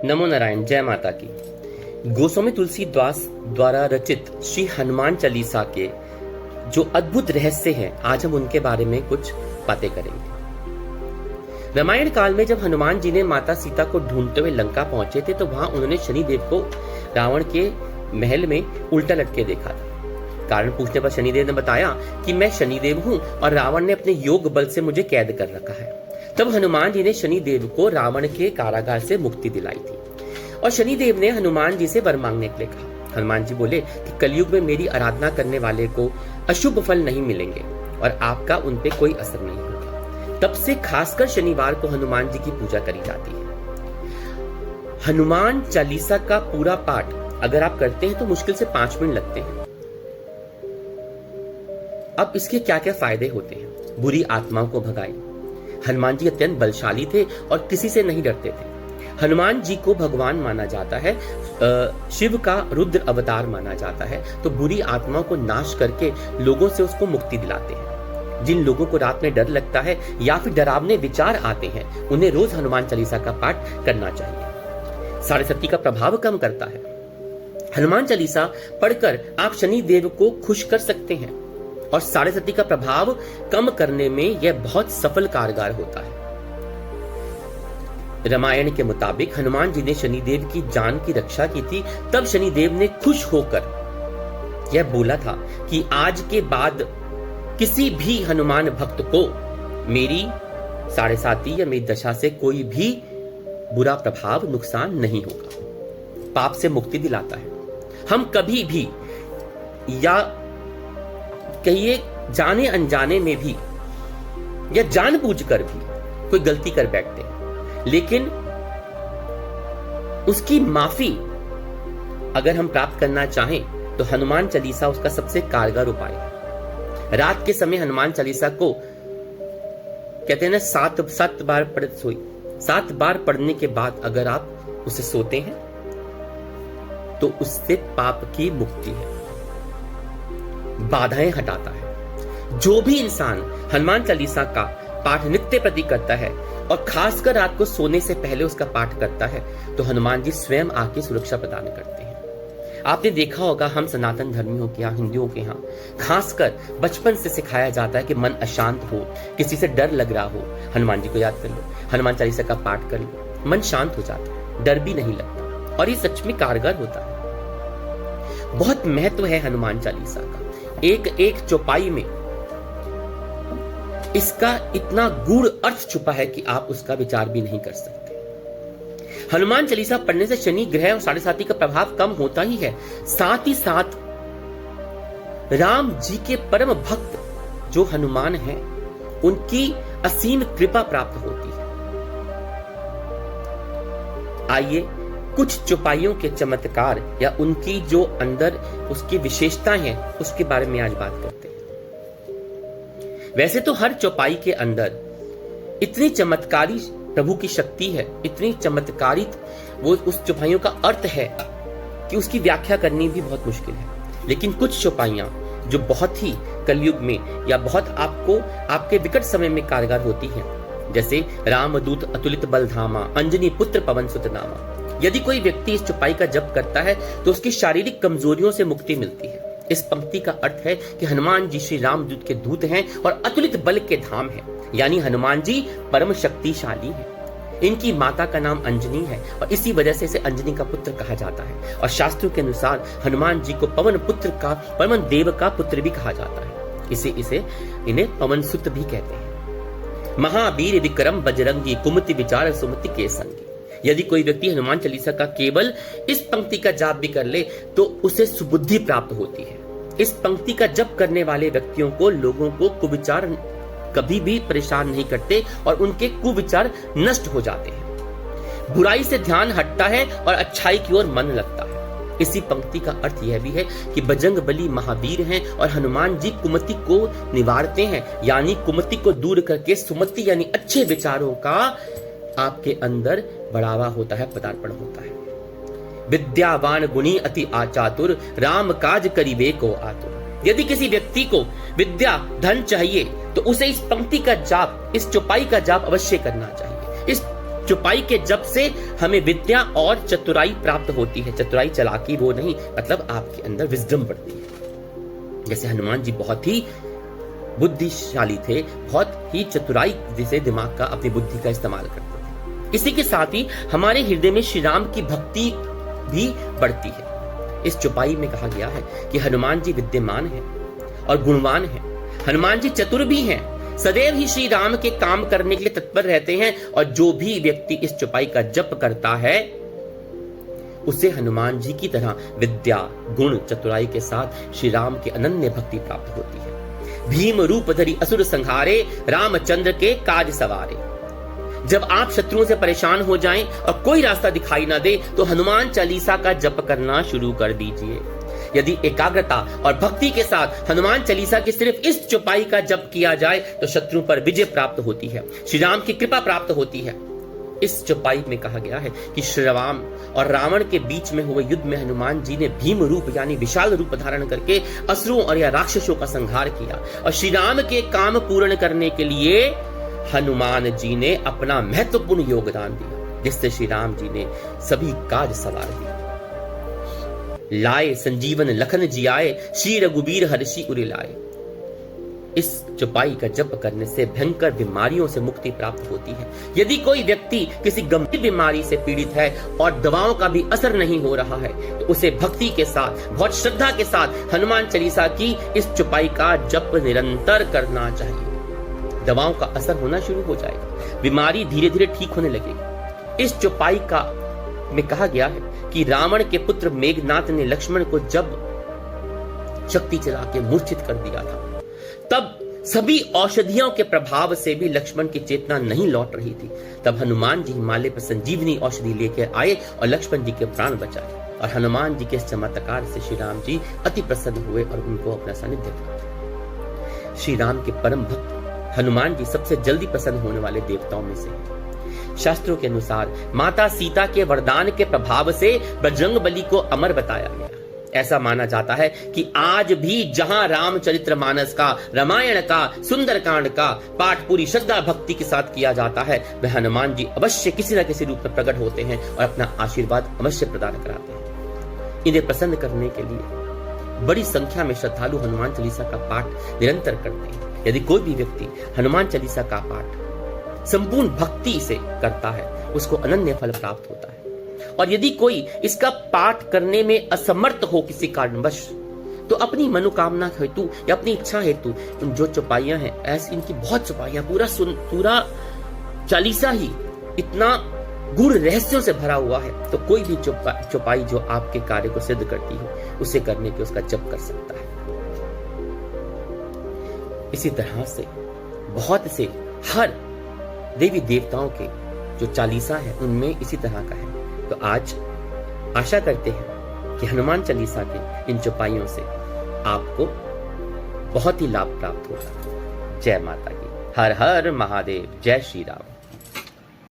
नमो नारायण। जय माता की। गोस्वामी तुलसीदास द्वारा रचित श्री हनुमान चालीसा के जो अद्भुत रहस्य हैं, आज हम उनके बारे में कुछ बातें करेंगे। रामायण काल में जब हनुमान जी ने माता सीता को ढूंढते हुए लंका पहुंचे थे, तो वहां उन्होंने शनिदेव को रावण के महल में उल्टा लटके देखा था। कारण पूछने पर शनिदेव ने बताया कि मैं शनिदेव हूं और रावण ने अपने योग बल से मुझे कैद कर रखा है। तब हनुमान जी ने शनिदेव को रावण के कारागार से मुक्ति दिलाई थी और शनिदेव ने हनुमान जी से वर मांगने के लिए कहा। हनुमान जी बोले कि कलयुग में मेरी आराधना करने वाले को अशुभ फल नहीं मिलेंगे और आपका उन पे कोई असर नहीं होगा। तब से खासकर शनिवार को हनुमान जी की पूजा करी जाती है। हनुमान चालीसा का पूरा पाठ अगर आप करते हैं तो मुश्किल से 5 मिनट लगते हैं। अब इसके क्या क्या फायदे होते हैं? बुरी आत्माओं को भगाए। हनुमान जी अत्यंत बलशाली थे और किसी से नहीं डरते थे। हनुमान जी को भगवान माना जाता है, शिव का रुद्र अवतार माना जाता है। तो बुरी आत्माओं को नाश करके लोगों से उसको मुक्ति दिलाते हैं। जिन लोगों को रात में डर लगता है या फिर डरावने विचार आते हैं, उन्हें रोज हनुमान चालीसा का पाठ करना चाहिए। साढ़े सती का प्रभाव कम करता है। हनुमान चालीसा पढ़कर आप शनि देव को खुश कर सकते हैं और साढ़े सती का प्रभाव कम करने में यह बहुत सफल कारगर होता है। रामायण के मुताबिक हनुमान जी ने शनिदेव की जान की रक्षा की थी। तब शनिदेव ने खुश होकर यह बोला था कि आज के बाद किसी भी हनुमान भक्त को मेरी साढ़े साती या मेरी दशा से कोई भी बुरा प्रभाव नुकसान नहीं होगा। पाप से मुक्ति दिलाता है। हम कभी भी या कहिए जाने अनजाने में भी या जानबूझकर भी कोई गलती कर बैठते हैं, लेकिन उसकी माफी अगर हम प्राप्त करना चाहें तो हनुमान चालीसा उसका सबसे कारगर उपाय है। रात के समय हनुमान चालीसा को कहते हैं ना 7 बार पढ़ सोई। 7 बार पढ़ने के बाद अगर आप उसे सोते हैं तो उससे पाप की मुक्ति है, बाधाएं हटाता है। जो भी इंसान हनुमान चालीसा का पाठ नित्य प्रति करता है और खासकर रात को सोने से पहले उसका पाठ करता है, तो हनुमान जी स्वयं आके सुरक्षा प्रदान करते हैं। आपने देखा होगा हम सनातन धर्मियों के यहाँ, हिंदुओं के यहाँ खासकर बचपन से सिखाया जाता है कि मन अशांत हो, किसी से डर लग रहा हो, हनुमान जी को याद कर लो, हनुमान चालीसा का पाठ कर लो, मन शांत हो जाता है, डर भी नहीं लगता और ये सच में कारगर होता है। बहुत महत्व है हनुमान चालीसा का। एक एक चौपाई में इसका इतना गूढ़ अर्थ छुपा है कि आप उसका विचार भी नहीं कर सकते। हनुमान चालीसा पढ़ने से शनि ग्रह और साढ़े साती का प्रभाव कम होता ही है, साथ ही साथ राम जी के परम भक्त जो हनुमान हैं, उनकी असीम कृपा प्राप्त होती है। आइए कुछ चौपाइयों के चमत्कार या उनकी जो अंदर उसकी विशेषताएं हैं उसके बारे में आज बात करते हैं। वैसे तो हर चौपाई के अंदर इतनी चमत्कारी प्रभु की शक्ति है, इतनी चमत्कारित वो उस चौपाइयों का अर्थ है कि उसकी व्याख्या करनी भी बहुत मुश्किल है। लेकिन कुछ चौपाइयां जो बहुत ही कलयुग में या बहुत आपको आपके विकट समय में कारगर होती हैं, जैसे रामदूत अतुलित बल धामा, अंजनी पुत्र पवन सुत नामा। यदि कोई व्यक्ति इस चौपाई का जप करता है तो उसकी शारीरिक कमजोरियों से मुक्ति मिलती है। इस पंक्ति का अर्थ है कि हनुमान जी श्री रामदूत के दूत हैं और अतुलित बल के धाम हैं, यानी हनुमान जी परम शक्तिशाली हैं। इनकी माता का नाम अंजनी है और इसी वजह से इसे अंजनी का पुत्र कहा जाता है। और शास्त्रों के अनुसार हनुमान जी को पवन पुत्र का, पवन देव का पुत्र भी कहा जाता है। इन्हें पवन सुत भी कहते हैं। महावीर विक्रम बजरंगी, कुमति विचार सुमति के संगी। यदि कोई व्यक्ति हनुमान चालीसा का केवल इस पंक्ति का जाप भी कर ले तो उसे सुबुद्धि प्राप्त होती है। इस पंक्ति का जप करने वाले व्यक्तियों को लोगों को कुविचार कभी भी परेशान नहीं करते और उनके कुविचार नष्ट हो जाते हैं। बुराई से ध्यान हटता है और अच्छाई की ओर मन लगता है। इसी पंक्ति का अर्थ यह भी है कि बजरंग बली महावीर हैं और हनुमान जी कुमति को निवारते हैं, यानी कुमति को दूर करके सुमति यानी अच्छे विचारों का आपके अंदर बढ़ावा होता है, पदार्पण होता है। विद्यावान गुणी अति आचातुर, राम काज करीबे को आतुर। यदि किसी व्यक्ति को विद्या धन चाहिए तो उसे इस पंक्ति का जाप, इस चौपाई का जाप अवश्य करना चाहिए। इस चौपाई के जप से हमें विद्या और चतुराई प्राप्त होती है। चतुराई चालाकी वो नहीं, मतलब आपके अंदर विजडम बढ़ती है। जैसे हनुमान जी बहुत ही बुद्धिशाली थे, बहुत ही चतुराई जैसे दिमाग का, अपनी बुद्धि का इस्तेमाल करते थे। इसी के साथ ही हमारे हृदय में श्री राम की भक्ति भी बढ़ती है। इस चौपाई में कहा गया है कि हनुमान जी विद्यमान है और गुणवान है। हनुमान जी चतुर भी हैं, सदैव ही श्री राम के काम करने के लिए तत्पर रहते हैं। और जो भी व्यक्ति इस चौपाई का जप करता है उसे हनुमान जी की तरह विद्या, गुण, चतुराई के साथ श्री राम के अनन्य भक्ति प्राप्त होती है। भीम रूप धरि असुर संहारे, रामचंद्र के काज सवारे। जब आप शत्रुओं से परेशान हो जाएं और कोई रास्ता दिखाई ना दे तो हनुमान चालीसा का जप करना शुरू कर दीजिए। यदि एकाग्रता और भक्ति के साथ हनुमान चालीसा की सिर्फ इस चौपाई का जप किया जाए तो शत्रुओं पर विजय प्राप्त होती है, श्री राम की कृपा प्राप्त होती है। इस चौपाई में कहा गया है कि श्री राम और रावण के बीच में हुए युद्ध में हनुमान जी ने भीम रूप यानी विशाल रूप धारण करके असुरों और या राक्षसों का संहार किया। और श्री राम के काम पूर्ण करने के लिए हनुमान जी ने अपना महत्वपूर्ण योगदान दिया, जिससे श्री राम जी ने सभी काज सवार दिए। लाए संजीवन लखन जी आए, श्री रघुबीर हर्षि उरे लाए। इस चौपाई का जप करने से भयंकर बीमारियों से मुक्ति प्राप्त होती है। यदि कोई व्यक्ति किसी गंभीर बीमारी से पीड़ित है और दवाओं का भी असर नहीं हो रहा है तो उसे भक्ति के साथ, बहुत श्रद्धा के साथ हनुमान चालीसा की इस चौपाई का जप निरंतर करना चाहिए। दवाओं का असर होना शुरू हो जाएगा, बीमारी धीरे धीरे ठीक होने लगेगी। इस चौपाई का में कहा गया है कि रावण के पुत्र मेघनाथ ने लक्ष्मण को जब शक्ति चला के मूर्छित कर दिया था, तब सभी औषधियों के प्रभाव से भी लक्ष्मण की चेतना नहीं लौट रही थी। तब हनुमान जी हिमालय पर संजीवनी औषधि लेकर आए और लक्ष्मण जी के प्राण बचाए। और हनुमान जी के इस चमत्कार से श्री राम जी अति प्रसन्न हुए और उनको अपना सानिध्य प्राप्त। श्री राम के परम भक्त हनुमान जी सबसे जल्दी प्रसन्न होने वाले देवताओं में से हैं। शास्त्रों के अनुसार माता सीता के वरदान के प्रभाव से बजरंगबली को अमर बताया गया। ऐसा माना जाता है कि आज भी जहां रामचरितमानस का, रामायण का, सुंदरकांड का पाठ पूरी श्रद्धा भक्ति के साथ किया जाता है, वह हनुमान जी अवश्य किसी न किसी रूप में प्रकट होते हैं और अपना आशीर्वाद अवश्य प्रदान कराते हैं। इन्हें प्रसन्न करने के लिए बड़ी संख्या में श्रद्धालु हनुमान चालीसा का पाठ निरंतर करते हैं। यदि कोई भी व्यक्ति हनुमान चालीसा का पाठ संपूर्ण भक्ति से करता है उसको अनन्य फल प्राप्त होता है। और यदि कोई इसका पाठ करने में असमर्थ हो किसी कारणवश तो अपनी मनोकामना हेतु या अपनी इच्छा हेतु जो चौपाइयां हैं, ऐसी इनकी बहुत चौपाइयां, पूरा चालीसा ही इतना गूढ़ रहस्यों से भरा हुआ है। तो कोई भी चौपाई जो आपके कार्य को सिद्ध करती हो उसे करने के उसका जप कर सकता है। इसी तरह से बहुत से हर देवी देवताओं के जो चालीसा है उनमें इसी तरह का है। तो आज आशा करते हैं कि हनुमान चालीसा के इन चौपाइयों से आपको बहुत ही लाभ प्राप्त होगा। जय माता की। हर हर महादेव। जय श्री राम।